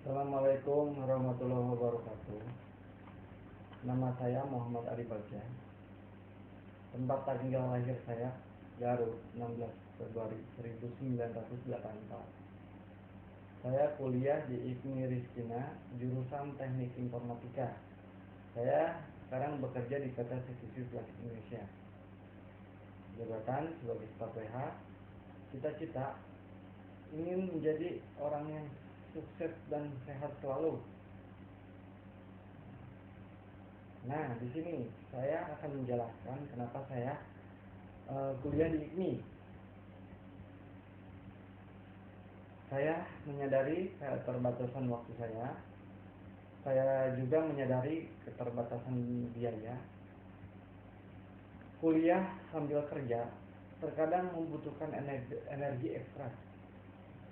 Assalamualaikum warahmatullahi wabarakatuh. Nama saya Muhammad Ari Bagja. Tempat tanggal lahir saya Garut, 16 Februari 1984. Saya kuliah di IPMI Ristina, jurusan Teknik Informatika. Saya sekarang bekerja di PT CVC Plastik Indonesia. Jabatan sebagai staf PH. Cita-cita ingin menjadi orang yang sukses dan sehat selalu. Nah, di sini saya akan menjelaskan kenapa saya kuliah di IPMI. Saya menyadari keterbatasan waktu saya. Saya juga menyadari keterbatasan biaya. Kuliah sambil kerja terkadang membutuhkan energi ekstra,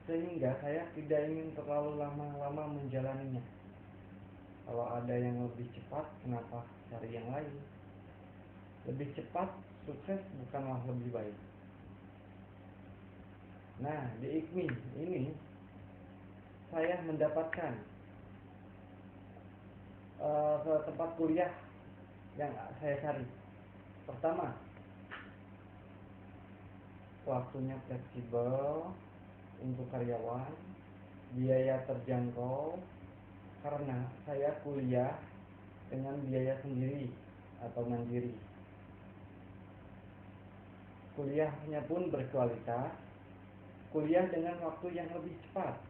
sehingga saya tidak ingin terlalu lama-lama menjalaninya. Kalau ada yang lebih cepat, kenapa cari yang lain? Lebih cepat, sukses bukanlah lebih baik. Nah, di IPMI ini saya mendapatkan tempat kuliah yang saya cari. Pertama, waktunya fleksibel untuk karyawan, biaya terjangkau karena saya kuliah dengan biaya sendiri atau mandiri. Kuliahnya pun berkualitas, kuliah dengan waktu yang lebih cepat.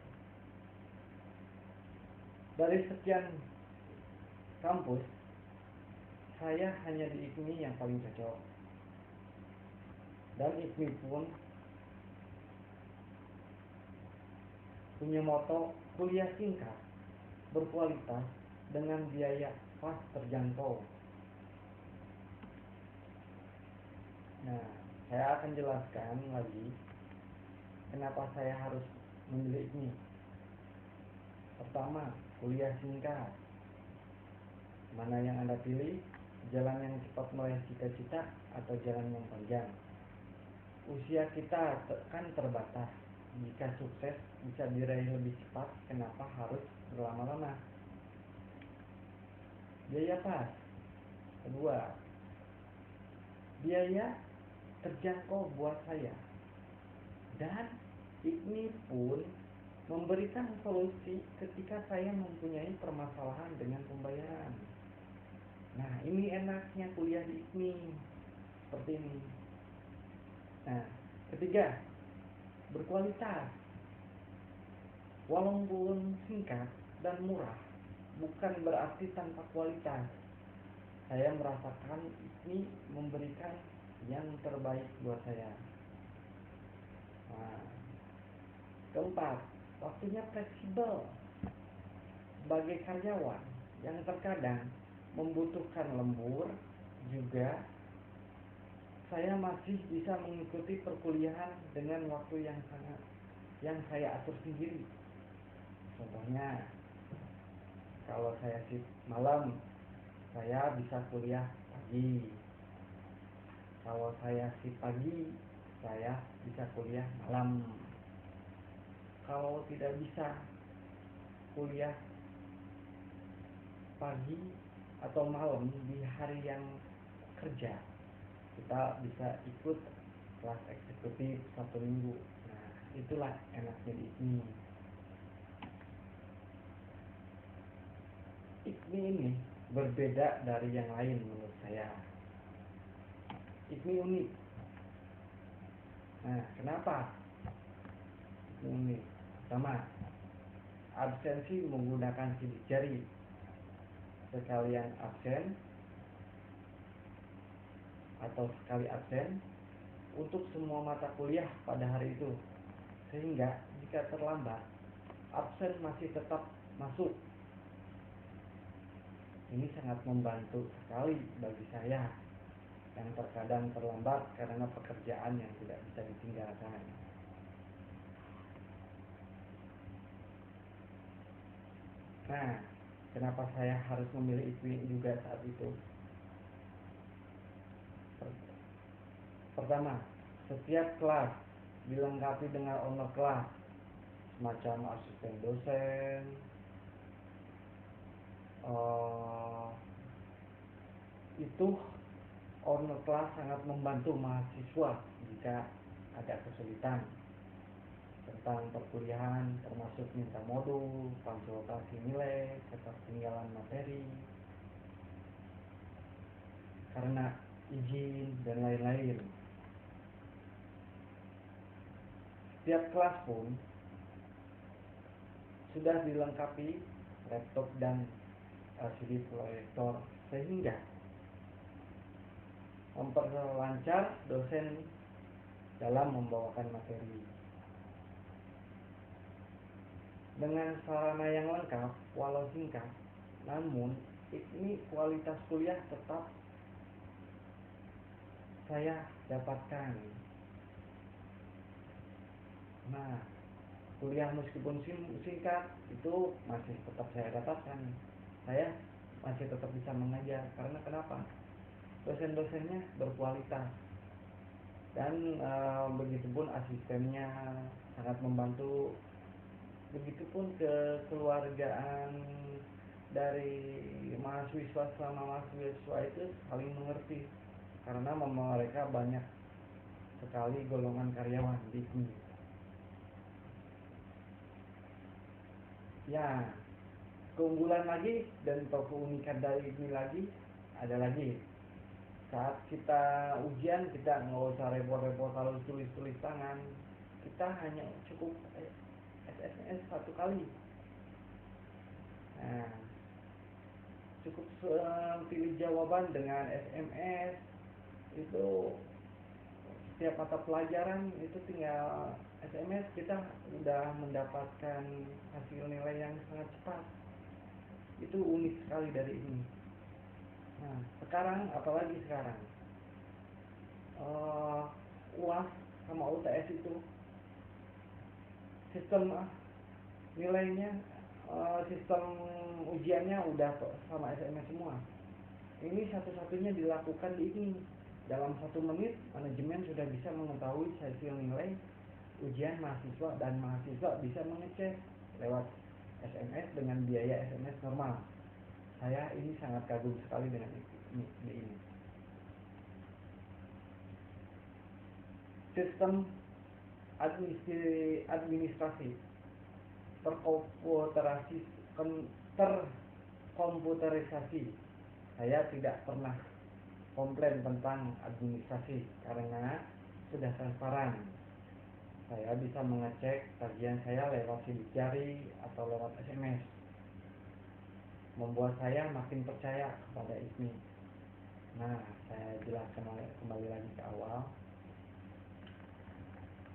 Dari sekian kampus, saya hanya di IPMI yang paling cocok. Dan IPMI pun punya moto kuliah singkat, berkualitas, dengan biaya pas terjangkau. Nah, saya akan jelaskan lagi kenapa saya harus memilih ini. Pertama, kuliah singkat. Mana yang Anda pilih? Jalan yang cepat meraih cita-cita atau jalan yang panjang? Usia kita kan terbatas. Jika sukses bisa diraih lebih cepat, kenapa harus berlama-lama? Biaya pas. Kedua, biaya terjangkau buat saya. Dan ini pun memberikan solusi ketika saya mempunyai permasalahan dengan pembayaran. Nah, ini enaknya kuliah di IPMI seperti ini. Nah, ketiga, berkualitas. Walaupun singkat dan murah, bukan berarti tanpa kualitas. Saya merasakan ini memberikan yang terbaik buat saya. Nah, keempat, waktunya fleksibel. Sebagai karyawan yang terkadang membutuhkan lembur, juga saya masih bisa mengikuti perkuliahan dengan waktu yang saya atur sendiri. Contohnya, kalau saya shift malam, saya bisa kuliah pagi. Kalau saya shift pagi, saya bisa kuliah malam. Kalau tidak bisa kuliah pagi atau malam di hari yang kerja, kita bisa ikut kelas eksekutif 1 minggu. Nah, itulah enaknya di IPMI. IPMI ini berbeda dari yang lain menurut saya. IPMI unik. Nah, kenapa IPMI unik? Pertama, absensi menggunakan sidik jari. Sekalian absen atau sekali absen untuk semua mata kuliah pada hari itu, sehingga jika terlambat, absen masih tetap masuk. Ini sangat membantu sekali bagi saya yang terkadang terlambat karena pekerjaan yang tidak bisa ditinggalkan. Nah, kenapa saya harus memilih IPMI juga saat itu? Pertama, setiap kelas dilengkapi dengan owner kelas, semacam asisten dosen, eh, itu owner kelas sangat membantu mahasiswa jika ada kesulitan tentang perkuliahan, termasuk minta modul, konsultasi nilai, ketertinggalan materi karena izin dan lain-lain. Setiap kelas pun sudah dilengkapi laptop dan LCD proyektor sehingga memperlancar dosen dalam membawakan materi. Dengan sarana yang lengkap, walau singkat, namun ini kualitas kuliah tetap saya dapatkan. Nah, kuliah meskipun singkat itu masih tetap saya dapatkan. Saya masih tetap bisa mengajar karena kenapa? Dosen-dosennya berkualitas dan begitupun asistennya sangat membantu. Begitupun kekeluargaan dari mahasiswa, selama mahasiswa itu saling mengerti karena mereka banyak sekali golongan karyawan di sini. Ya, keunggulan lagi dan keunikan dari ini lagi ada lagi. Saat kita ujian kita nggak usah repot-repot harus tulis tangan. Kita hanya cukup SMS satu kali. Nah, cukup pilih jawaban dengan SMS itu. Setiap mata pelajaran itu tinggal SMS kita udah mendapatkan hasil nilai yang sangat cepat. Itu unik sekali dari ini. Nah, sekarang apalagi sekarang UAS sama UTS itu sistem nilainya, sistem ujiannya udah sama SMS semua. Ini satu-satunya dilakukan di ini. Dalam 1 menit manajemen sudah bisa mengetahui hasil nilai ujian mahasiswa dan mahasiswa bisa mengecek lewat SMS dengan biaya SMS normal. Saya ini sangat kagum sekali dengan ini. Sistem administrasi terkomputerisasi. Saya tidak pernah komplain tentang administrasi karena sudah transparan. Saya bisa mengecek tagihan saya lewat sidik jari atau lewat SMS. Membuat saya makin percaya kepada ISMI. Nah, saya jelaskan kembali lagi ke awal.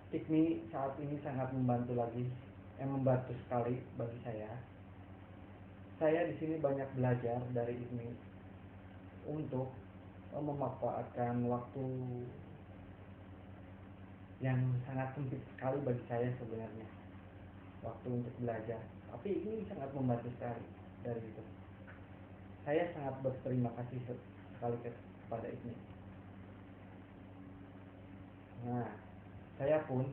ISMI saat ini sangat membantu membantu sekali bagi saya. Saya di sini banyak belajar dari ISMI untuk memanfaatkan waktu yang sangat sempit sekali bagi saya sebenarnya, waktu untuk belajar. Tapi ini sangat membantu sekali dari itu. Saya sangat berterima kasih sekali kepada ini. Nah, saya pun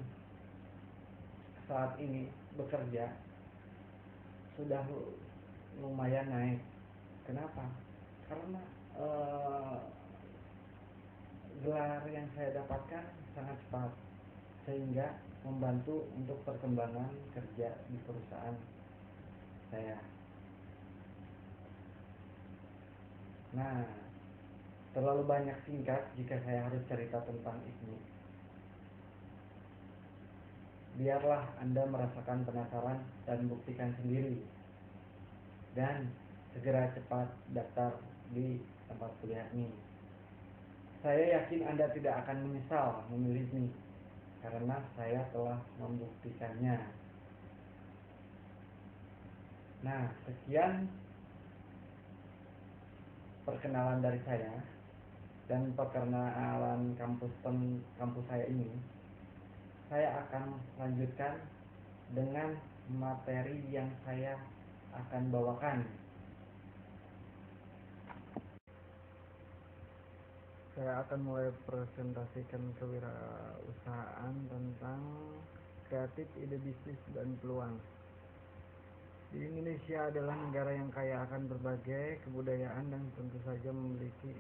saat ini bekerja sudah lumayan naik. Kenapa? Karena gelar yang saya dapatkan sangat cepat sehingga membantu untuk perkembangan kerja di perusahaan saya. Nah, terlalu banyak singkat jika saya harus cerita tentang ini. Biarlah Anda merasakan penasaran dan buktikan sendiri. Dan segera cepat daftar di tempat kuliah ini. Saya yakin Anda tidak akan menyesal memilih ini karena saya telah membuktikannya. Nah, sekian perkenalan dari saya dan perkenalan kampus saya ini. Saya akan lanjutkan dengan materi yang saya akan bawakan. Saya akan mulai presentasikan kewirausahaan tentang kreatif, ide bisnis dan peluang. Di Indonesia adalah negara yang kaya akan berbagai kebudayaan dan tentu saja memiliki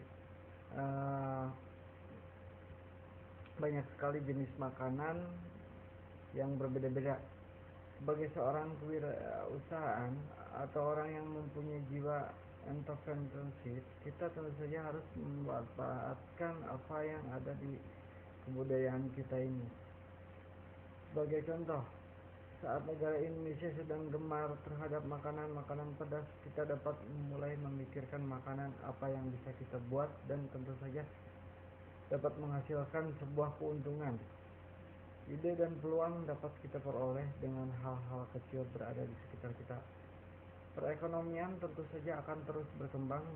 uh, banyak sekali jenis makanan yang berbeda-beda. Sebagai seorang kewirausahaan atau orang yang mempunyai jiwa entrepreneurship, kita tentu saja harus memanfaatkan apa yang ada di kebudayaan kita ini. Sebagai contoh, saat negara Indonesia sedang gemar terhadap makanan-makanan pedas, kita dapat mulai memikirkan makanan apa yang bisa kita buat dan tentu saja dapat menghasilkan sebuah keuntungan. Ide dan peluang dapat kita peroleh dengan hal-hal kecil berada di sekitar kita. Perekonomian tentu saja akan terus berkembang,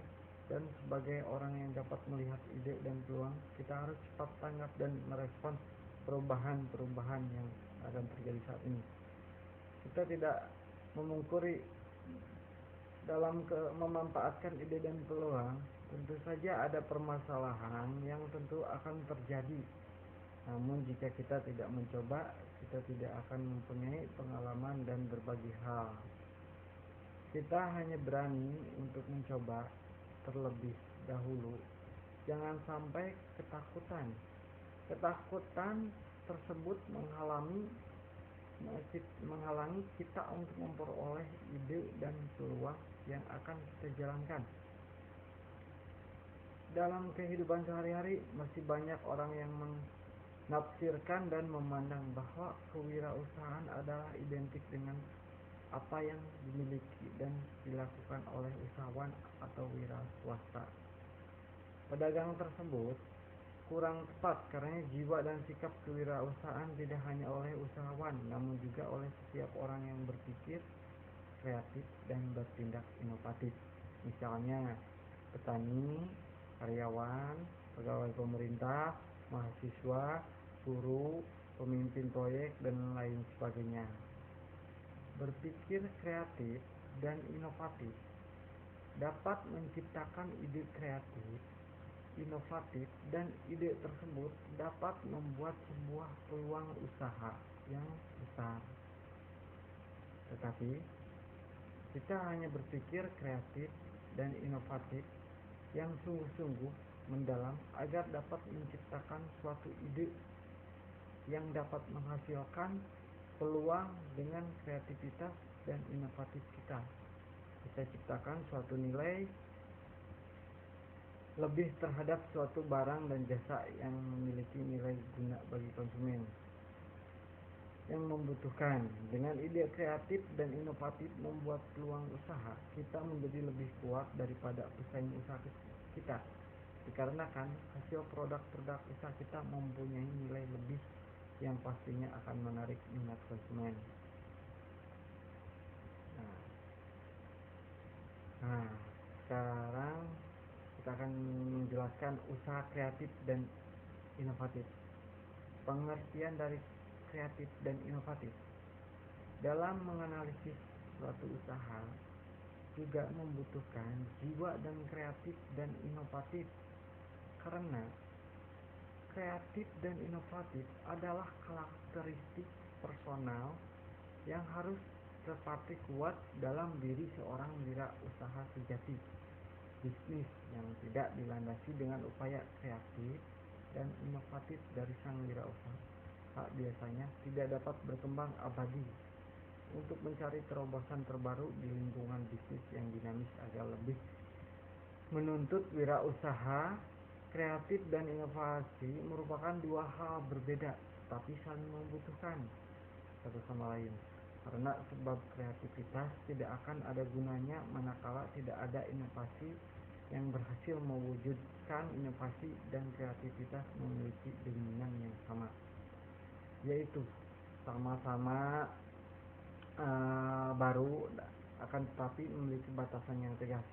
dan sebagai orang yang dapat melihat ide dan peluang, kita harus cepat tanggap dan merespons perubahan-perubahan yang akan terjadi saat ini. Kita tidak memungkiri dalam memanfaatkan ide dan peluang, tentu saja ada permasalahan yang tentu akan terjadi. Namun jika kita tidak mencoba, kita tidak akan mempunyai pengalaman dan berbagi hal. Kita hanya berani untuk mencoba terlebih dahulu. Jangan sampai ketakutan tersebut menghalangi kita untuk memperoleh ide dan peluang yang akan kita jalankan. Dalam kehidupan sehari-hari masih banyak orang yang menafsirkan dan memandang bahwa kewirausahaan adalah identik dengan apa yang dimiliki dan dilakukan oleh usahawan atau wira swasta. Pedagang tersebut kurang tepat karena jiwa dan sikap kewirausahaan tidak hanya oleh usahawan, namun juga oleh setiap orang yang berpikir kreatif dan bertindak inovatif. Misalnya petani, karyawan, pegawai pemerintah, mahasiswa, guru, pemimpin proyek, dan lain sebagainya. Berpikir kreatif dan inovatif dapat menciptakan ide kreatif, inovatif, dan ide tersebut dapat membuat sebuah peluang usaha yang besar. Tetapi kita hanya berpikir kreatif dan inovatif yang sungguh-sungguh mendalam agar dapat menciptakan suatu ide yang dapat menghasilkan peluang. Dengan kreativitas dan inovatif kita ciptakan suatu nilai lebih terhadap suatu barang dan jasa yang memiliki nilai guna bagi konsumen yang membutuhkan. Dengan ide kreatif dan inovatif membuat peluang usaha kita menjadi lebih kuat daripada pesaing usaha kita, dikarenakan hasil produk-produk usaha kita mempunyai nilai lebih yang pastinya akan menarik minat konsumen. Nah, sekarang kita akan menjelaskan usaha kreatif dan inovatif. Pengertian dari kreatif dan inovatif dalam menganalisis suatu usaha juga membutuhkan jiwa dan kreatif dan inovatif, karena kreatif dan inovatif adalah karakteristik personal yang harus terpatri kuat dalam diri seorang wirausaha sejati. Bisnis yang tidak dilandasi dengan upaya kreatif dan inovatif dari sang wirausaha biasanya tidak dapat berkembang abadi. Untuk mencari terobosan terbaru di lingkungan bisnis yang dinamis agak lebih menuntut wirausaha. Kreatif dan inovasi merupakan dua hal berbeda, tapi saling membutuhkan satu sama lain. Karena sebab kreativitas tidak akan ada gunanya manakala tidak ada inovasi yang berhasil mewujudkan. Inovasi dan kreativitas memiliki dominan yang sama, yaitu sama-sama baru, akan tetapi memiliki batasan yang tegas.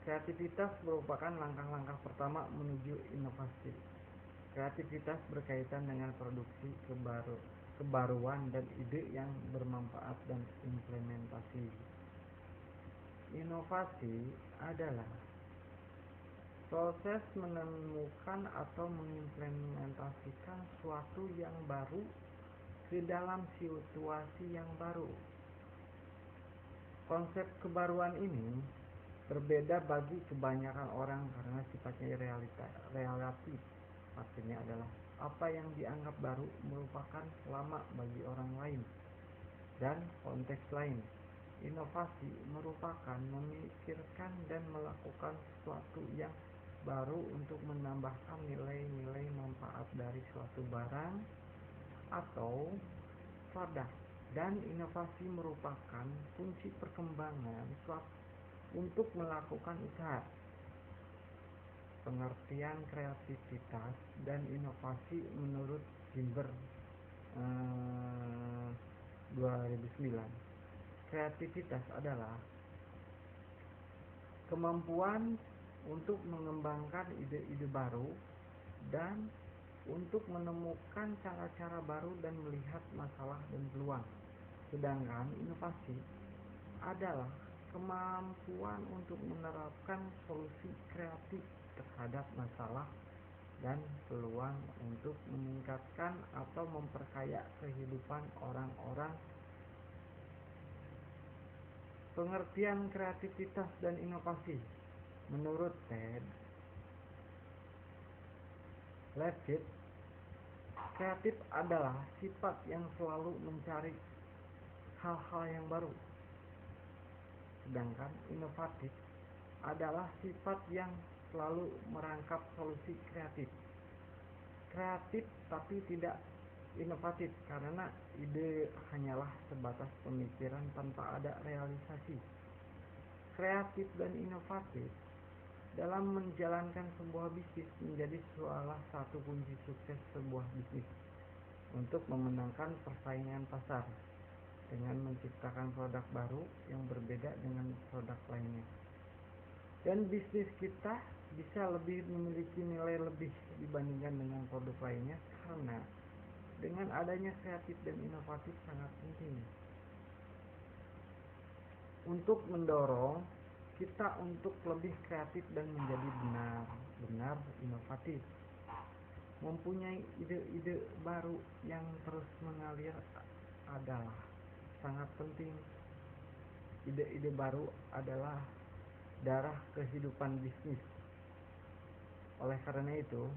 Kreativitas merupakan langkah-langkah pertama menuju inovasi. Kreativitas berkaitan dengan produksi kebaruan dan ide yang bermanfaat dan implementasi. Inovasi adalah proses menemukan atau mengimplementasikan sesuatu yang baru ke dalam situasi yang baru. Konsep kebaruan ini berbeda bagi kebanyakan orang karena sifatnya relatif. Artinya adalah apa yang dianggap baru merupakan lama bagi orang lain dan konteks lain. Inovasi merupakan memikirkan dan melakukan sesuatu yang baru untuk menambahkan nilai-nilai manfaat dari suatu barang atau produk, dan inovasi merupakan kunci perkembangan untuk melakukan usaha. Pengertian kreativitas dan inovasi menurut Gilbert 2009. Kreativitas adalah kemampuan untuk mengembangkan ide-ide baru dan untuk menemukan cara-cara baru dan melihat masalah dan peluang. Sedangkan inovasi adalah kemampuan untuk menerapkan solusi kreatif terhadap masalah dan peluang untuk meningkatkan atau memperkaya kehidupan orang-orang. Pengertian kreativitas dan inovasi menurut Ted Levitt, kreatif adalah sifat yang selalu mencari hal-hal yang baru, sedangkan inovatif adalah sifat yang selalu merangkap solusi kreatif. Kreatif tapi tidak inovatif karena ide hanyalah sebatas pemikiran tanpa ada realisasi. Kreatif dan inovatif dalam menjalankan sebuah bisnis menjadi salah satu kunci sukses sebuah bisnis untuk memenangkan persaingan pasar dengan menciptakan produk baru yang berbeda dengan produk lainnya. Dan bisnis kita bisa lebih memiliki nilai lebih dibandingkan dengan produk lainnya karena dengan adanya kreatif dan inovatif sangat penting untuk mendorong kita untuk lebih kreatif dan menjadi benar-benar inovatif. Mempunyai ide-ide baru yang terus mengalir adalah sangat penting. Ide-ide baru adalah darah kehidupan bisnis. Oleh karena itu,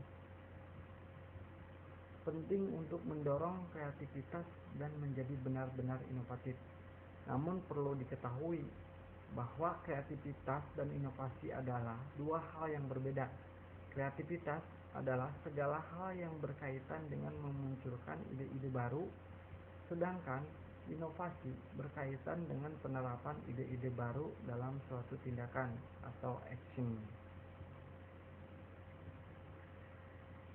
penting untuk mendorong kreativitas dan menjadi benar-benar inovatif. Namun perlu diketahui bahwa kreativitas dan inovasi adalah dua hal yang berbeda. Kreativitas adalah segala hal yang berkaitan dengan memunculkan ide-ide baru, sedangkan inovasi berkaitan dengan penerapan ide-ide baru dalam suatu tindakan atau action.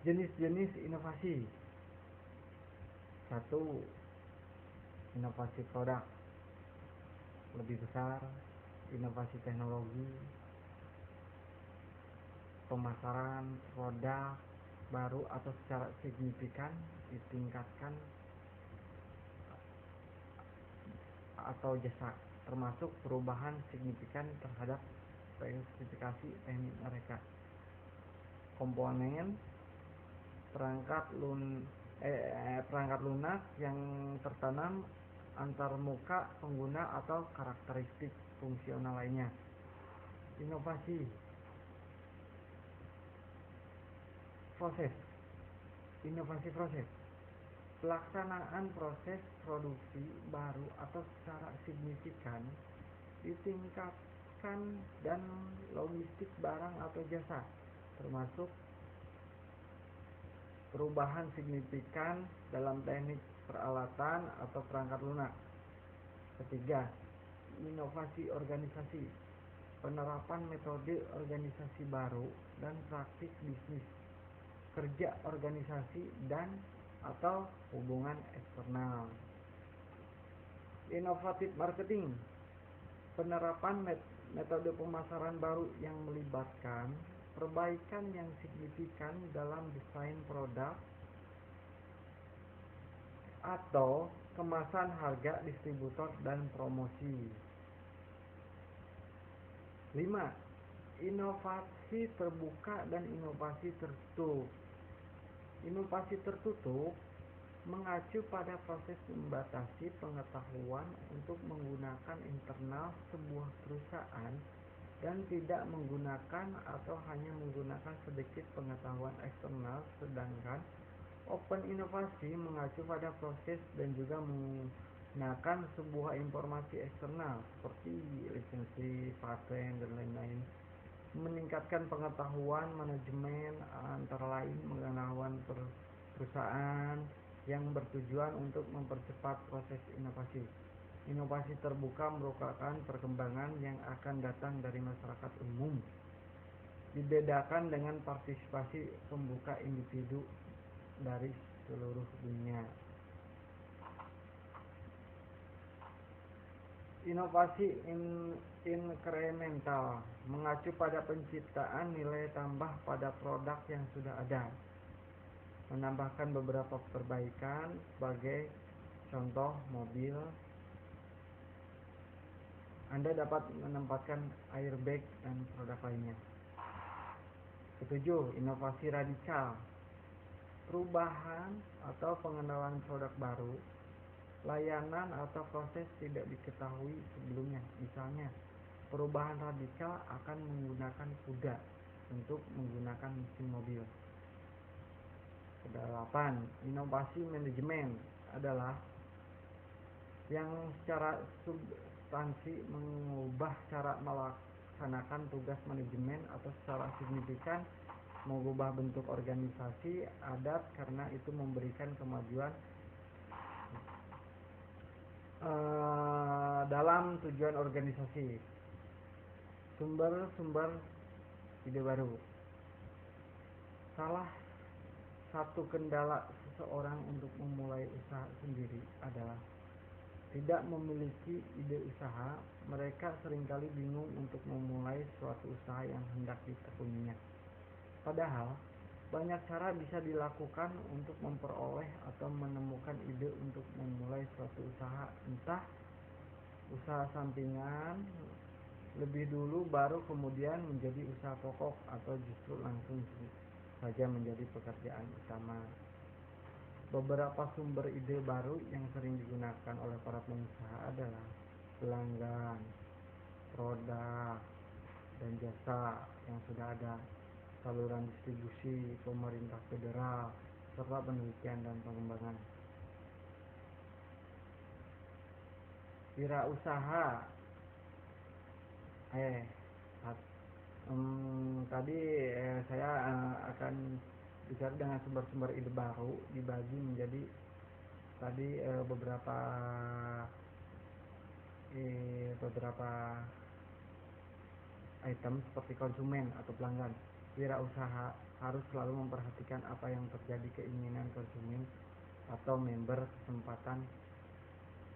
Jenis-jenis inovasi. 1. Inovasi produk lebih besar, inovasi teknologi, pemasaran produk baru atau secara signifikan ditingkatkan atau jasa, termasuk perubahan signifikan terhadap spesifikasi teknik mereka. Komponen perangkat lunak yang tertanam antar muka pengguna atau karakteristik fungsional lainnya. Inovasi proses. Inovasi proses, pelaksanaan proses produksi baru atau secara signifikan ditingkatkan dan logistik barang atau jasa, termasuk perubahan signifikan dalam teknik peralatan atau perangkat lunak. Ketiga, inovasi organisasi, penerapan metode organisasi baru dan praktik bisnis, kerja organisasi dan atau hubungan eksternal. Inovatif marketing, penerapan metode pemasaran baru yang melibatkan perbaikan yang signifikan dalam desain produk atau kemasan, harga, distributor, dan promosi. 5. Inovasi terbuka dan inovasi tertutup. Inovasi tertutup mengacu pada proses membatasi pengetahuan untuk menggunakan internal sebuah perusahaan dan tidak menggunakan atau hanya menggunakan sedikit pengetahuan eksternal, sedangkan open inovasi mengacu pada proses dan juga menggunakan sebuah informasi eksternal seperti lisensi, paten, dan lain-lain, meningkatkan pengetahuan manajemen, antara lain pengetahuan perusahaan yang bertujuan untuk mempercepat proses inovasi. Inovasi terbuka merupakan perkembangan yang akan datang dari masyarakat umum, dibedakan dengan partisipasi pembuka individu dari seluruh dunia. Inovasi inkremental mengacu pada penciptaan nilai tambah pada produk yang sudah ada, menambahkan beberapa perbaikan. Sebagai contoh mobil, Anda dapat menempatkan airbag dan produk lainnya. Ketujuh, inovasi radikal, perubahan atau pengenalan produk baru, layanan atau proses tidak diketahui sebelumnya. Misalnya, perubahan radikal akan menggunakan kuda untuk menggunakan mesin mobil. Kedelapan, inovasi manajemen adalah yang secara substansi mengubah cara melaksanakan tugas manajemen atau secara signifikan mengubah bentuk organisasi adat karena itu memberikan kemajuan dalam tujuan organisasi. Sumber-sumber ide baru. Salah satu kendala seseorang untuk memulai usaha sendiri adalah tidak memiliki ide usaha. Mereka seringkali bingung untuk memulai suatu usaha yang hendak ditekuninya. Padahal banyak cara bisa dilakukan untuk memperoleh atau menemukan ide untuk memulai suatu usaha, entah usaha sampingan lebih dulu baru kemudian menjadi usaha pokok, atau justru langsung saja menjadi pekerjaan utama. Beberapa sumber ide baru yang sering digunakan oleh para pengusaha adalah pelanggan, produk, dan jasa yang sudah ada, saluran distribusi, pemerintah federal, serta penelitian dan pengembangan. Wirausaha. Tadi saya akan bicara dengan sumber-sumber ide baru, dibagi menjadi tadi beberapa item seperti konsumen atau pelanggan. Wirausaha harus selalu memperhatikan apa yang terjadi, keinginan konsumen atau member, kesempatan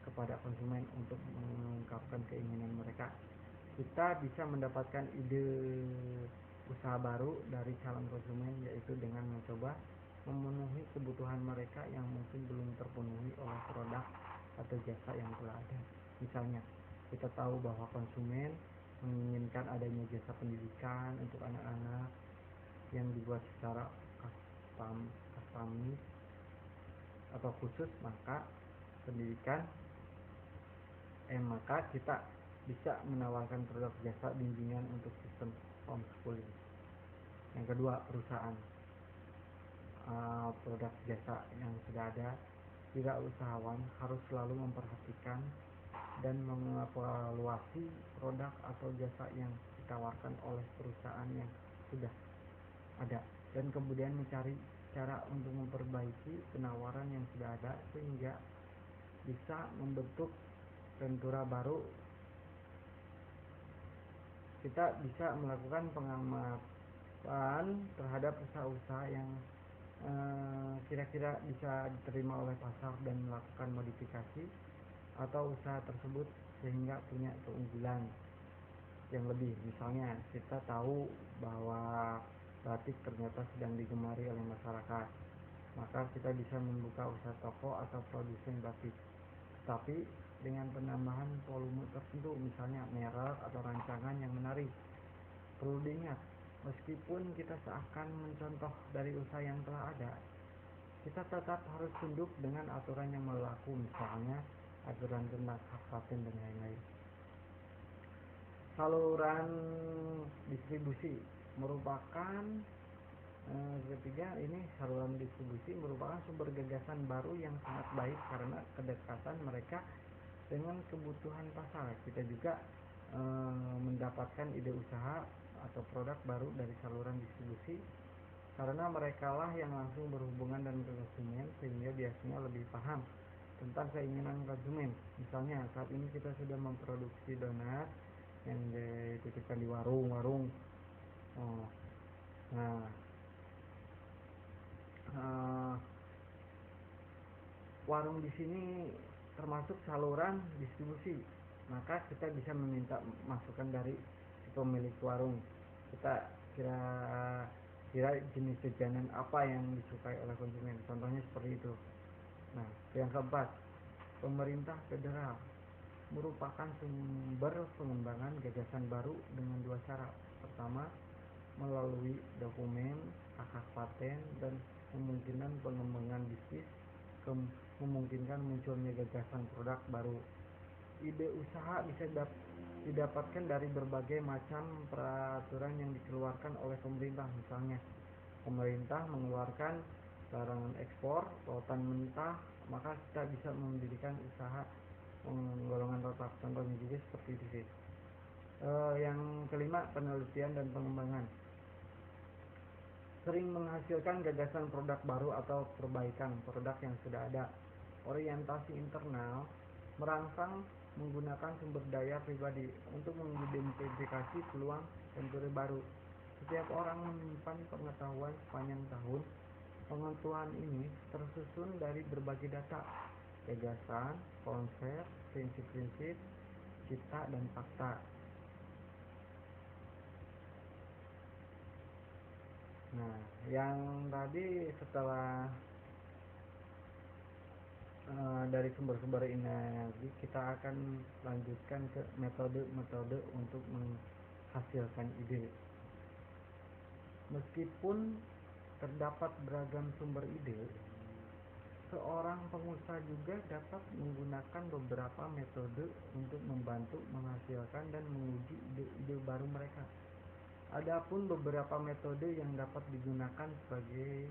kepada konsumen untuk mengungkapkan keinginan mereka. Kita bisa mendapatkan ide usaha baru dari calon konsumen, yaitu dengan mencoba memenuhi kebutuhan mereka yang mungkin belum terpenuhi oleh produk atau jasa yang telah ada. Misalnya, kita tahu bahwa konsumen menginginkan adanya jasa pendidikan untuk anak-anak yang dibuat secara customis atau khusus, maka maka kita bisa menawarkan produk jasa bimbingan untuk sistem homeschooling. Yang kedua, perusahaan, produk jasa yang sudah ada. Wirausahawan harus selalu memperhatikan dan mengevaluasi produk atau jasa yang ditawarkan oleh perusahaan yang sudah ada, dan kemudian mencari cara untuk memperbaiki penawaran yang sudah ada sehingga bisa membentuk ventura baru. Kita bisa melakukan pengamatan terhadap usaha-usaha yang kira-kira bisa diterima oleh pasar dan melakukan modifikasi atau usaha tersebut sehingga punya keunggulan yang lebih. Misalnya, kita tahu bahwa batik ternyata sedang digemari oleh masyarakat, maka kita bisa membuka usaha toko atau produsen batik, tapi dengan penambahan volume tertentu, misalnya merek atau rancangan yang menarik. Perlu diingat, meskipun kita seakan mencontoh dari usaha yang telah ada, kita tetap harus tunduk dengan aturan yang berlaku, misalnya aturan tentang hak paten dan lain-lain. Saluran distribusi merupakan ketiga, ini saluran distribusi merupakan sumber gagasan baru yang sangat baik karena kedekatan mereka dengan kebutuhan pasar. Kita juga mendapatkan ide usaha atau produk baru dari saluran distribusi karena merekalah yang langsung berhubungan dengan konsumen, sehingga biasanya lebih paham tentang keinginan konsumen. Misalnya saat ini kita sudah memproduksi donat yang dititipkan di warung-warung. Warung di sini termasuk saluran distribusi, maka kita bisa meminta masukan dari si pemilik warung. Kita kira jenis jajanan apa yang disukai oleh konsumen, contohnya seperti itu. Nah, yang keempat, pemerintah federal merupakan sumber pengembangan gagasan baru dengan dua cara. Pertama, melalui dokumen, hak paten, dan kemungkinan pengembangan bisnis, memungkinkan munculnya gagasan produk baru. Ide usaha bisa didapatkan dari berbagai macam peraturan yang dikeluarkan oleh pemerintah. Misalnya, pemerintah mengeluarkan larangan ekspor lautan mentah, maka kita bisa mendirikan usaha penggolongan rotak. Contohnya juga seperti itu sih. Yang kelima, penelitian dan pengembangan. Sering menghasilkan gagasan produk baru atau perbaikan produk yang sudah ada. Orientasi internal merangsang menggunakan sumber daya pribadi untuk mengidentifikasi peluang dan teori baru. Setiap orang menyimpan pengetahuan sepanjang tahun. Pengetahuan ini tersusun dari berbagai data, gagasan, konsep, prinsip-prinsip, cita, dan fakta. Nah, yang tadi setelah dari sumber-sumber energi, kita akan lanjutkan ke metode-metode untuk menghasilkan ide. Meskipun terdapat beragam sumber ide, seorang pengusaha juga dapat menggunakan beberapa metode untuk membantu menghasilkan dan menguji ide-ide baru mereka. Adapun beberapa metode yang dapat digunakan sebagai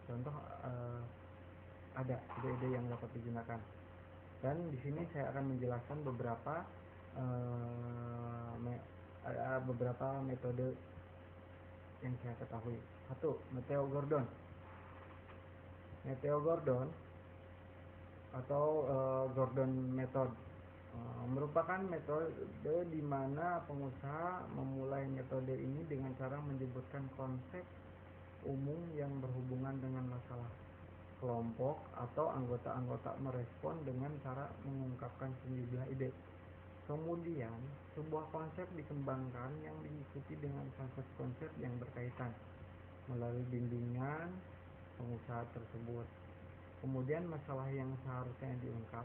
contoh, ada ide-ide yang dapat digunakan, dan di sini saya akan menjelaskan beberapa metode yang saya ketahui. 1. Meteor Gordon atau Gordon Method merupakan metode di mana pengusaha memulai metode ini dengan cara menyebutkan konsep umum yang berhubungan dengan masalah. Kelompok atau anggota-anggota merespon dengan cara mengungkapkan sejumlah ide. Kemudian, sebuah konsep dikembangkan yang diikuti dengan konsep-konsep yang berkaitan melalui bimbingan pengusaha tersebut. Kemudian, masalah yang seharusnya diungkap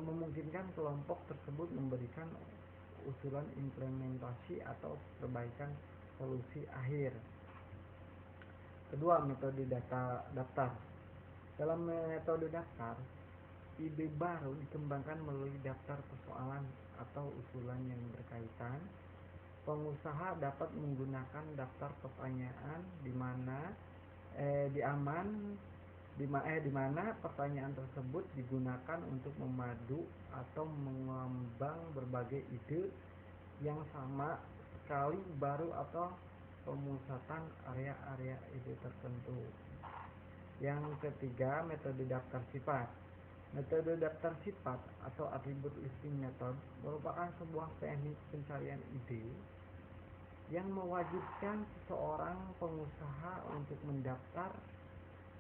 memungkinkan kelompok tersebut memberikan usulan implementasi atau perbaikan solusi akhir. Kedua, metode daftar. Dalam metode daftar, ide baru dikembangkan melalui daftar persoalan atau usulan yang berkaitan. Pengusaha dapat menggunakan daftar pertanyaan di mana pertanyaan tersebut digunakan untuk memadu atau mengembang berbagai ide yang sama sekali baru atau pemusatan area-area ide tertentu. Yang ketiga, metode daftar sifat. Metode daftar sifat atau attribute listing method merupakan sebuah teknik pencarian ide yang mewajibkan seseorang pengusaha untuk mendaftar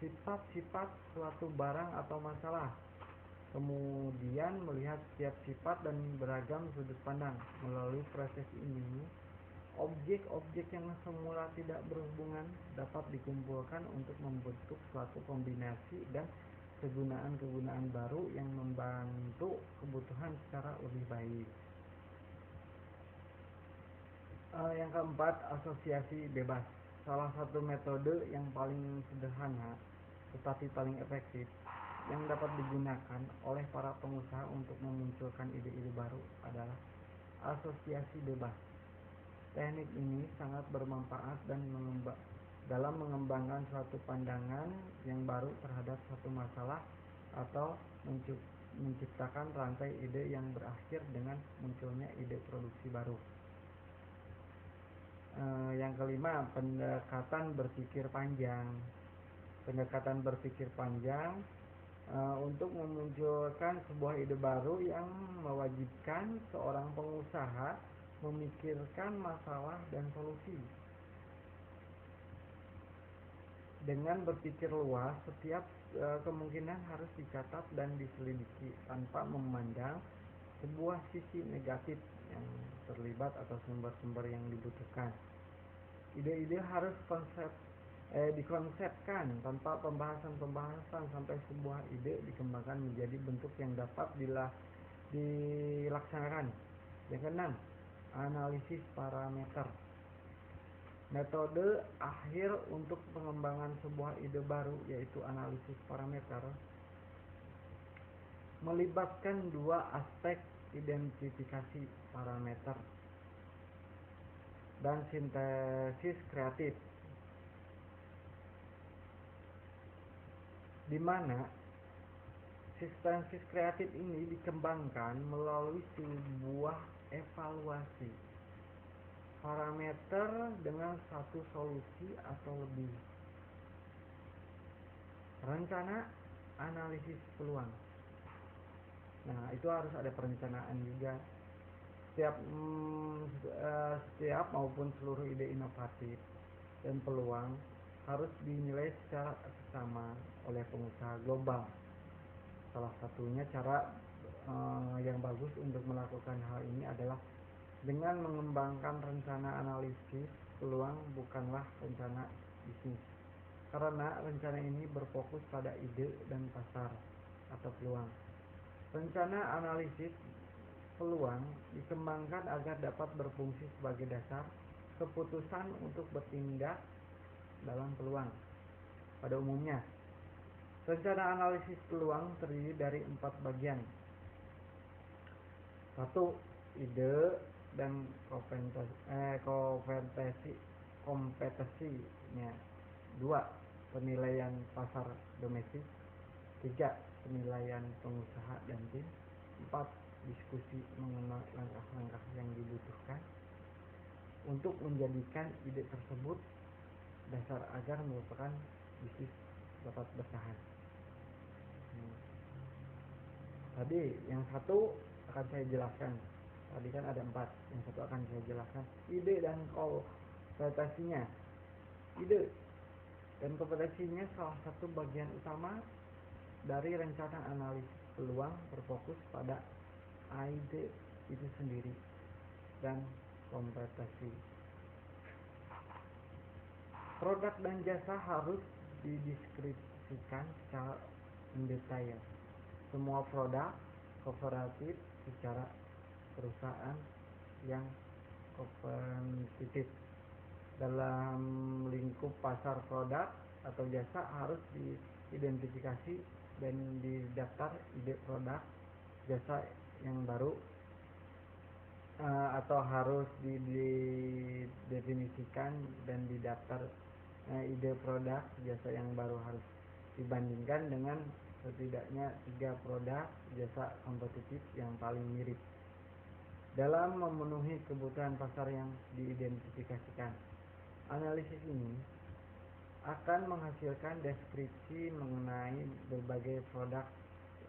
sifat-sifat suatu barang atau masalah, kemudian melihat setiap sifat dan beragam sudut pandang. Melalui proses ini, objek-objek yang semula tidak berhubungan dapat dikumpulkan untuk membentuk suatu kombinasi dan kegunaan-kegunaan baru yang membantu kebutuhan secara lebih baik. Yang keempat, asosiasi bebas. Salah satu metode yang paling sederhana tetapi paling efektif yang dapat digunakan oleh para pengusaha untuk memunculkan ide-ide baru adalah asosiasi bebas. Teknik ini sangat bermanfaat dalam mengembangkan suatu pandangan yang baru terhadap suatu masalah atau menciptakan rantai ide yang berakhir dengan munculnya ide produksi baru. Yang kelima, pendekatan berpikir panjang. Pendekatan berpikir panjang untuk memunculkan sebuah ide baru yang mewajibkan seorang pengusaha memikirkan masalah dan solusi. Dengan berpikir luas, setiap kemungkinan harus dicatat dan diselidiki tanpa memandang sebuah sisi negatif yang terlibat atau sumber-sumber yang dibutuhkan. Ide-ide harus dikonsepkan tanpa pembahasan sampai sebuah ide dikembangkan menjadi bentuk yang dapat dilaksanakan. Yang keenam, analisis parameter. Metode akhir untuk pengembangan sebuah ide baru yaitu analisis parameter melibatkan dua aspek, identifikasi parameter dan sintesis kreatif, di mana sintesis kreatif ini dikembangkan melalui sebuah evaluasi parameter dengan satu solusi atau lebih. Rencana analisis peluang. Nah, itu harus ada perencanaan juga. Setiap maupun seluruh ide inovatif dan peluang harus dinilai secara sama oleh pengusaha global. Salah satunya cara yang bagus untuk melakukan hal ini adalah dengan mengembangkan rencana analisis peluang, bukanlah rencana bisnis. Karena rencana ini berfokus pada ide dan pasar atau peluang. Rencana analisis peluang dikembangkan agar dapat berfungsi sebagai dasar keputusan untuk bertindak dalam peluang. Pada umumnya, rencana analisis peluang terdiri dari 4 bagian. 1. Ide dan kompetisinya. 2. Penilaian pasar domestik. 3. Penilaian pengusaha dan tim. 4. Diskusi mengenai langkah-langkah yang dibutuhkan untuk menjadikan ide tersebut dasar agar merupakan bisnis dapat bertahan. Tadi yang satu akan saya jelaskan. Tadi kan ada 4, yang satu akan saya jelaskan. Ide dan kompetisinya. Ide dan kompetisinya salah satu bagian utama dari rencana analisis peluang, berfokus pada ide itu sendiri dan kompetisi. Produk dan jasa harus dideskripsikan secara mendetail. Semua produk kooperatif secara perusahaan yang kompetitif dalam lingkup pasar produk atau jasa harus diidentifikasi dan didaftar ide produk jasa yang baru atau harus didefinisikan dan didaftar ide produk jasa yang baru harus dibandingkan dengan setidaknya 3 produk jasa kompetitif yang paling mirip dalam memenuhi kebutuhan pasar yang diidentifikasikan. Analisis ini akan menghasilkan deskripsi mengenai berbagai produk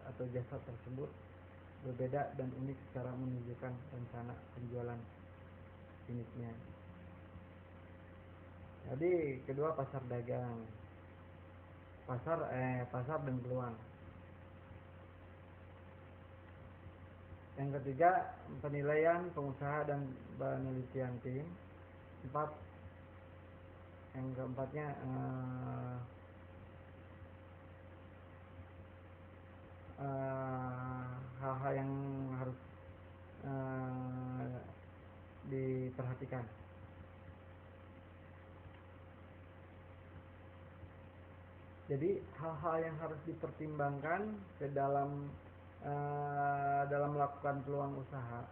atau jasa tersebut berbeda dan unik secara menunjukkan rencana penjualan uniknya. Jadi kedua, pasar dagang, pasar dan peluang. Yang ketiga, penilaian pengusaha dan penelitian tim. 4. Yang keempatnya hal-hal yang harus diperhatikan. Jadi hal-hal yang harus dipertimbangkan ke dalam melakukan peluang usaha.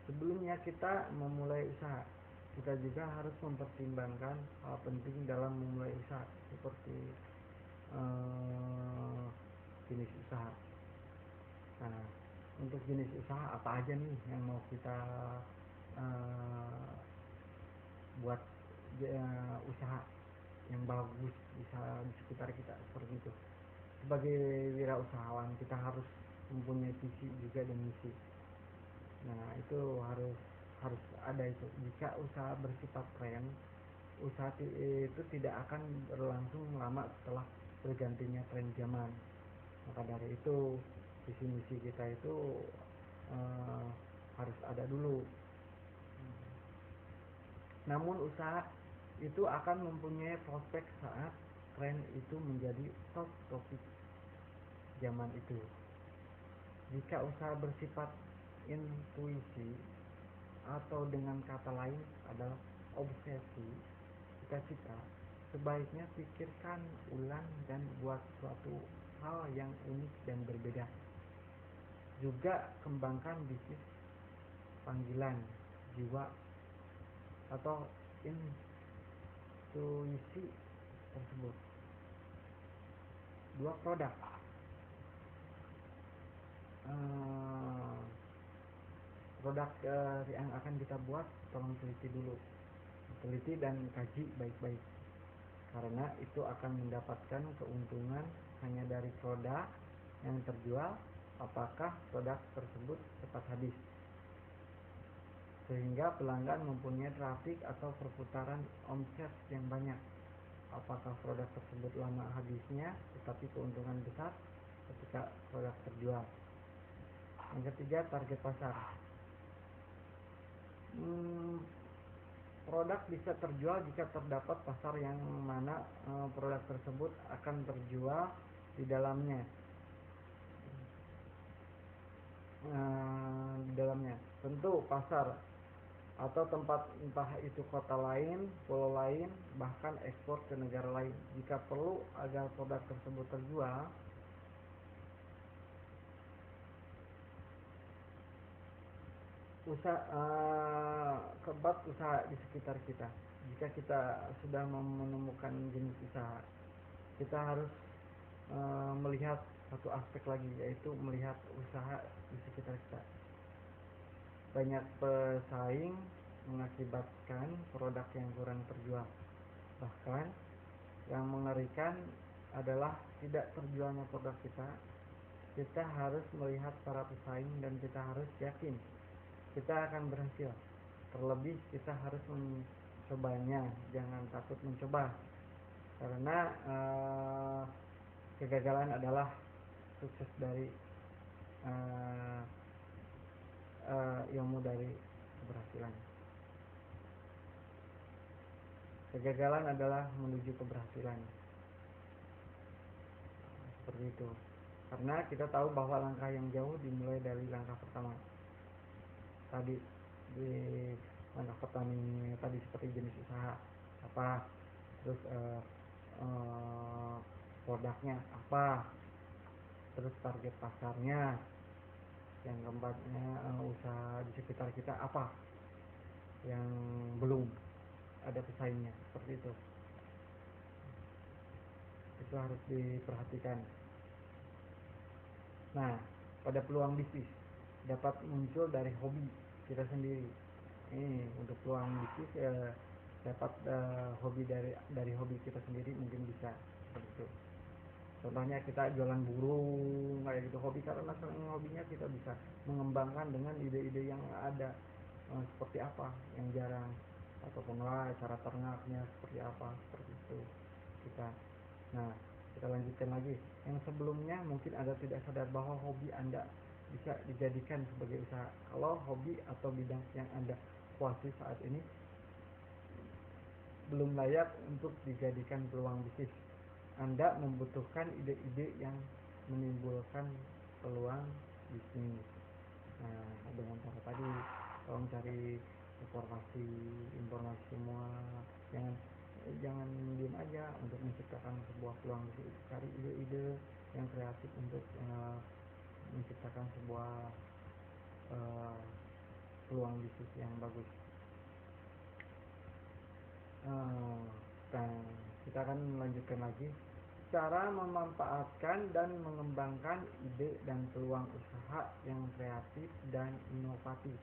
Sebelumnya kita memulai usaha, kita juga harus mempertimbangkan hal penting dalam memulai usaha, seperti jenis usaha. Nah, untuk jenis usaha apa aja nih yang mau kita buat usaha yang bagus bisa di sekitar kita, seperti itu. Sebagai wirausahawan kita harus mempunyai visi juga dan misi. Nah, itu harus ada itu. Jika usaha bersifat tren, usaha itu tidak akan berlangsung lama setelah bergantinya tren zaman. Maka dari itu visi misi kita itu harus ada dulu. Namun usaha itu akan mempunyai prospek saat tren itu menjadi top topik zaman itu. Jika usaha bersifat intuisi atau dengan kata lain adalah obsesi, cita-cita, sebaiknya pikirkan ulang dan buat suatu hal yang unik dan berbeda. Juga kembangkan bisnis panggilan jiwa atau intuisi tersebut. 2 produk produk yang akan kita buat, tolong teliti dan kaji baik-baik, karena itu akan mendapatkan keuntungan hanya dari produk yang terjual. Apakah produk tersebut cepat habis sehingga pelanggan mempunyai trafik atau perputaran omset yang banyak? Apakah produk tersebut lama habisnya tetapi keuntungan besar ketika produk terjual? Yang ketiga, target pasar. Produk bisa terjual jika terdapat pasar yang mana produk tersebut akan terjual di dalamnya. Tentu pasar atau tempat, entah itu kota lain, pulau lain, bahkan ekspor ke negara lain. Jika perlu agar produk tersebut terjual, keempat, usaha di sekitar kita. Jika kita sudah menemukan jenis usaha, kita harus melihat satu aspek lagi, yaitu melihat usaha di sekitar kita. Banyak pesaing mengakibatkan produk yang kurang terjual. Bahkan yang mengerikan adalah tidak terjualnya produk kita. Kita harus melihat para pesaing dan kita harus yakin kita akan berhasil. Terlebih kita harus mencobanya, jangan takut mencoba, karena kegagalan adalah sukses dari ilmu dari keberhasilan. Kegagalan adalah menuju keberhasilan, seperti itu. Karena kita tahu bahwa langkah yang jauh dimulai dari langkah pertama. Tadi di langkah pertama tadi seperti jenis usaha apa, terus produknya apa, terus target pasarnya, yang keempatnya usaha di sekitar kita apa yang belum ada pesaingnya, seperti itu. Itu harus diperhatikan. Nah, pada peluang bisnis dapat muncul dari hobi kita sendiri. Ini untuk peluang bisnis dapat hobi dari hobi kita sendiri, mungkin bisa seperti itu. Contohnya kita jualan burung kayak gitu, hobi, karena senang hobinya kita bisa mengembangkan dengan ide-ide yang ada, seperti apa yang jarang, ataupun cara ternaknya seperti apa, seperti itu kita. Nah, kita lanjutkan lagi. Yang sebelumnya mungkin Anda tidak sadar bahwa hobi Anda bisa dijadikan sebagai usaha. Kalau hobi atau bidang yang Anda kuasai saat ini belum layak untuk dijadikan peluang bisnis, Anda membutuhkan ide-ide yang menimbulkan peluang bisnis. Nah, dengan cara tadi, tolong cari informasi semua, jangan jangan diam aja untuk menciptakan sebuah peluang bisnis itu. Cari ide-ide yang kreatif untuk menciptakan sebuah peluang bisnis yang bagus. Dan kita akan melanjutkan lagi cara memanfaatkan dan mengembangkan ide dan peluang usaha yang kreatif dan inovatif.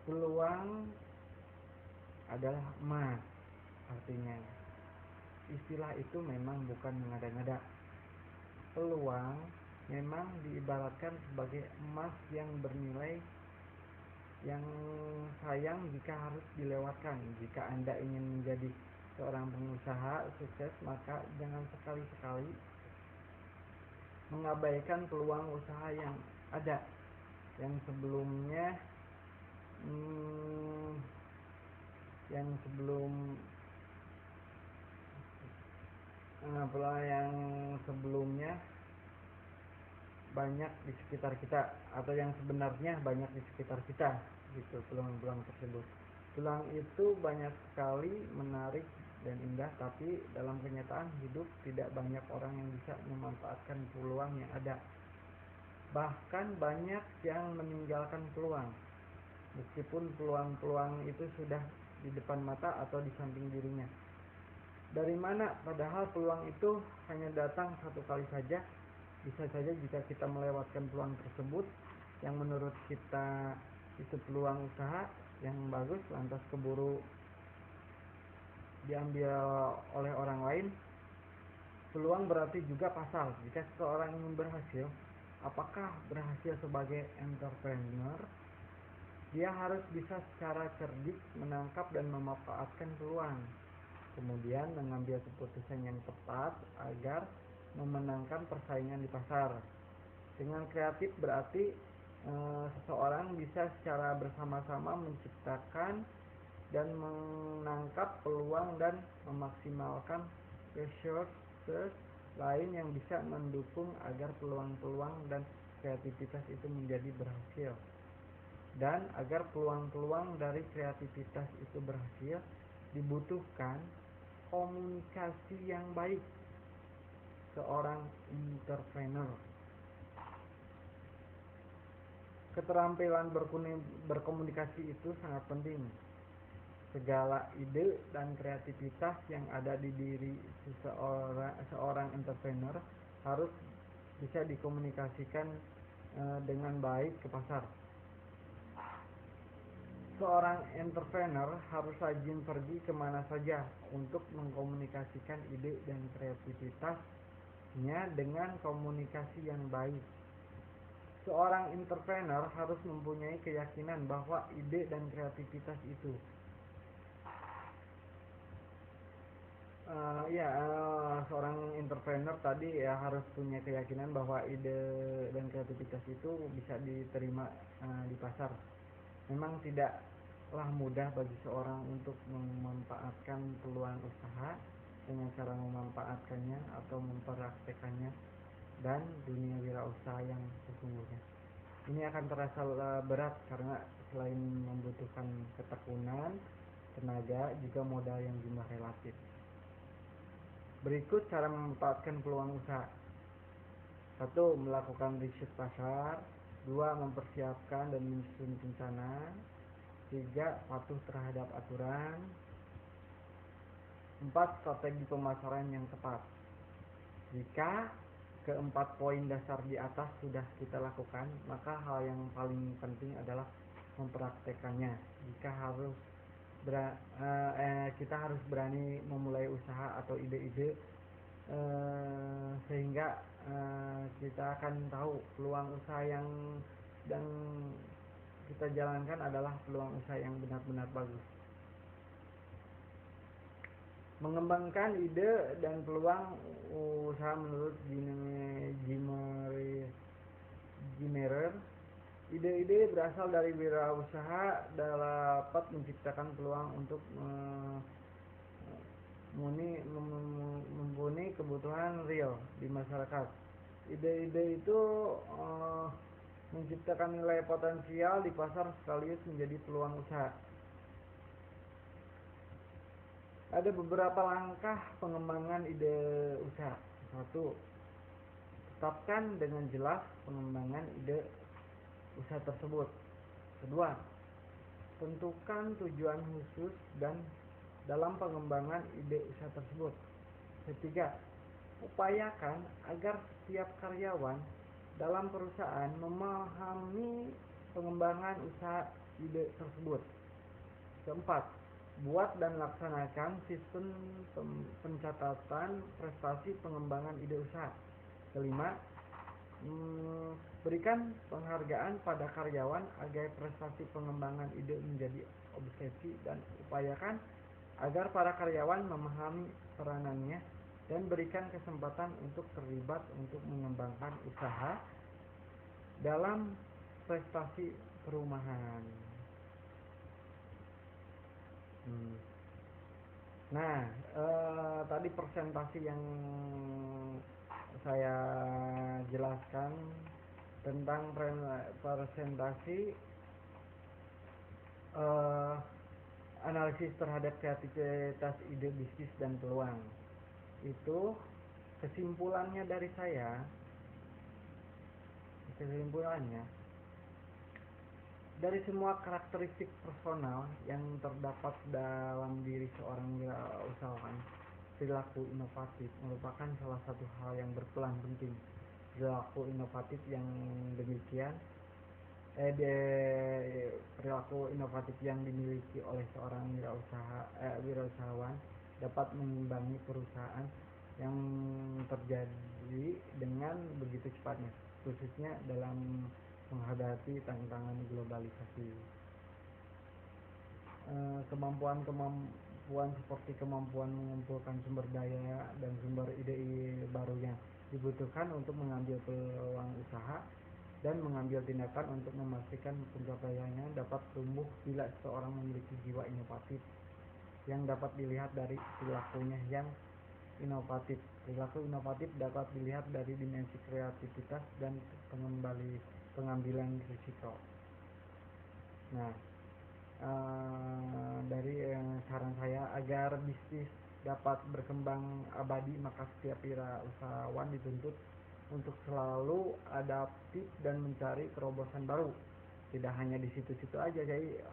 Peluang adalah emas, artinya istilah itu memang bukan mengada-ngada. Peluang memang diibaratkan sebagai emas yang bernilai, yang sayang jika harus dilewatkan. Jika Anda ingin menjadi seorang pengusaha sukses, maka jangan sekali-sekali mengabaikan peluang usaha yang ada, yang sebelumnya peluang yang sebelumnya banyak di sekitar kita, atau yang sebenarnya banyak di sekitar kita, gitu. Peluang-peluang tersebut, peluang itu banyak sekali, menarik dan indah, tapi dalam kenyataan hidup tidak banyak orang yang bisa memanfaatkan peluang yang ada. Bahkan banyak yang meninggalkan peluang meskipun peluang-peluang itu sudah di depan mata atau di samping dirinya. Dari mana? Padahal peluang itu hanya datang satu kali saja. Bisa saja jika kita melewatkan peluang tersebut yang menurut kita itu peluang usaha yang bagus, lantas keburu diambil oleh orang lain. Peluang berarti juga pasal. Jika seseorang ingin berhasil, apakah berhasil sebagai entrepreneur, dia harus bisa secara cerdik menangkap dan memanfaatkan peluang, kemudian mengambil keputusan yang tepat agar memenangkan persaingan di pasar. Dengan kreatif berarti seseorang bisa secara bersama-sama menciptakan dan menangkap peluang dan memaksimalkan resources lain yang bisa mendukung agar peluang-peluang dan kreativitas itu menjadi berhasil. Dan agar peluang-peluang dari kreativitas itu berhasil, dibutuhkan komunikasi yang baik seorang entrepreneur. Keterampilan berkomunikasi itu sangat penting. Segala ide dan kreativitas yang ada di diri seorang entrepreneur harus bisa dikomunikasikan dengan baik ke pasar. Seorang entrepreneur harus rajin pergi kemana saja untuk mengkomunikasikan ide dan kreativitasnya dengan komunikasi yang baik. Seorang entrepreneur harus mempunyai keyakinan bahwa ide dan kreativitas itu seorang entrepreneur tadi harus punya keyakinan bahwa ide dan kreativitas itu bisa diterima di pasar. Memang tidaklah mudah bagi seorang untuk memanfaatkan peluang usaha dengan cara memanfaatkannya atau mempraktekannya dan dunia wirausaha yang sesungguhnya. Ini akan terasa berat karena selain membutuhkan ketekunan, tenaga, juga modal yang jumlah relatif. Berikut cara memanfaatkan peluang usaha. 1. Melakukan riset pasar. 2. Mempersiapkan dan menyusun rencana. 3. Patuh terhadap aturan. 4. Strategi pemasaran yang tepat. Jika keempat poin dasar di atas sudah kita lakukan, maka hal yang paling penting adalah mempraktekannya. Kita harus berani memulai usaha atau ide-ide sehingga kita akan tahu peluang usaha yang sedang kita jalankan adalah peluang usaha yang benar-benar bagus. Mengembangkan ide dan peluang usaha menurut Zimmerer. Ide-ide berasal dari wirausaha dapat menciptakan peluang untuk memenuhi kebutuhan real di masyarakat. Ide-ide itu menciptakan nilai potensial di pasar sekaligus menjadi peluang usaha. Ada beberapa langkah pengembangan ide usaha. Satu, tetapkan dengan jelas pengembangan ide usaha tersebut. Kedua, tentukan tujuan khusus dan dalam pengembangan ide usaha tersebut. Ketiga, upayakan agar setiap karyawan dalam perusahaan memahami pengembangan usaha ide tersebut. Keempat, buat dan laksanakan sistem pencatatan prestasi pengembangan ide usaha. Kelima, berikan penghargaan pada karyawan agar prestasi pengembangan ide menjadi obsesi, dan upayakan agar para karyawan memahami peranannya dan berikan kesempatan untuk terlibat untuk mengembangkan usaha dalam prestasi perumahan. Nah, tadi presentasi yang saya jelaskan tentang presentasi analisis terhadap kreativitas ide bisnis dan peluang. Itu kesimpulannya dari saya. Kesimpulannya, dari semua karakteristik personal yang terdapat dalam diri seorang wirausahawan, perilaku inovatif merupakan salah satu hal yang berperan penting. Perilaku inovatif yang demikian perilaku inovatif yang dimiliki oleh seorang wirausahawan dapat mengimbangi perusahaan yang terjadi dengan begitu cepatnya, khususnya dalam menghadapi tantangan globalisasi. Kemampuan seperti kemampuan mengumpulkan sumber daya dan sumber ide baru yang dibutuhkan untuk mengambil peluang usaha dan mengambil tindakan untuk memastikan pencapaiannya dapat tumbuh bila seseorang memiliki jiwa inovatif yang dapat dilihat dari perilakunya yang inovatif. Perilaku inovatif dapat dilihat dari dimensi kreativitas dan pengambilan risiko. Nah, dari saran saya, agar bisnis dapat berkembang abadi, maka setiap wirausahawan dituntut untuk selalu adaptif dan mencari terobosan baru. Tidak hanya di situ-situ aja, jadi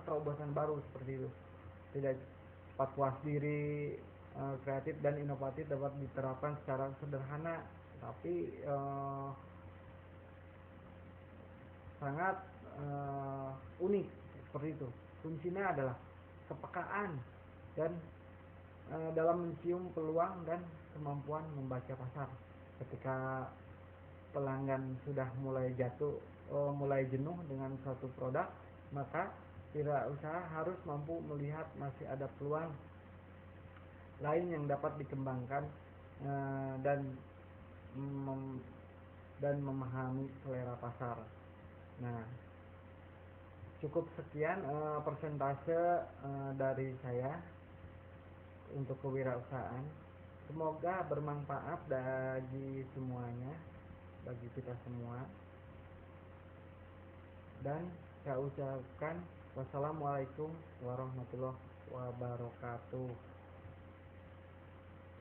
terobosan baru seperti itu. Tidak cepat puas diri, kreatif dan inovatif dapat diterapkan secara sederhana, tapi sangat unik seperti itu. Kuncinya adalah kepekaan dan dalam mencium peluang dan kemampuan membaca pasar. Ketika pelanggan sudah mulai mulai jenuh dengan suatu produk, maka wirausaha harus mampu melihat masih ada peluang lain yang dapat dikembangkan dan memahami selera pasar. Nah, cukup sekian persentase dari saya untuk kewirausahaan. Semoga bermanfaat bagi semuanya, bagi kita semua. Dan saya ucapkan wassalamualaikum warahmatullahi wabarakatuh.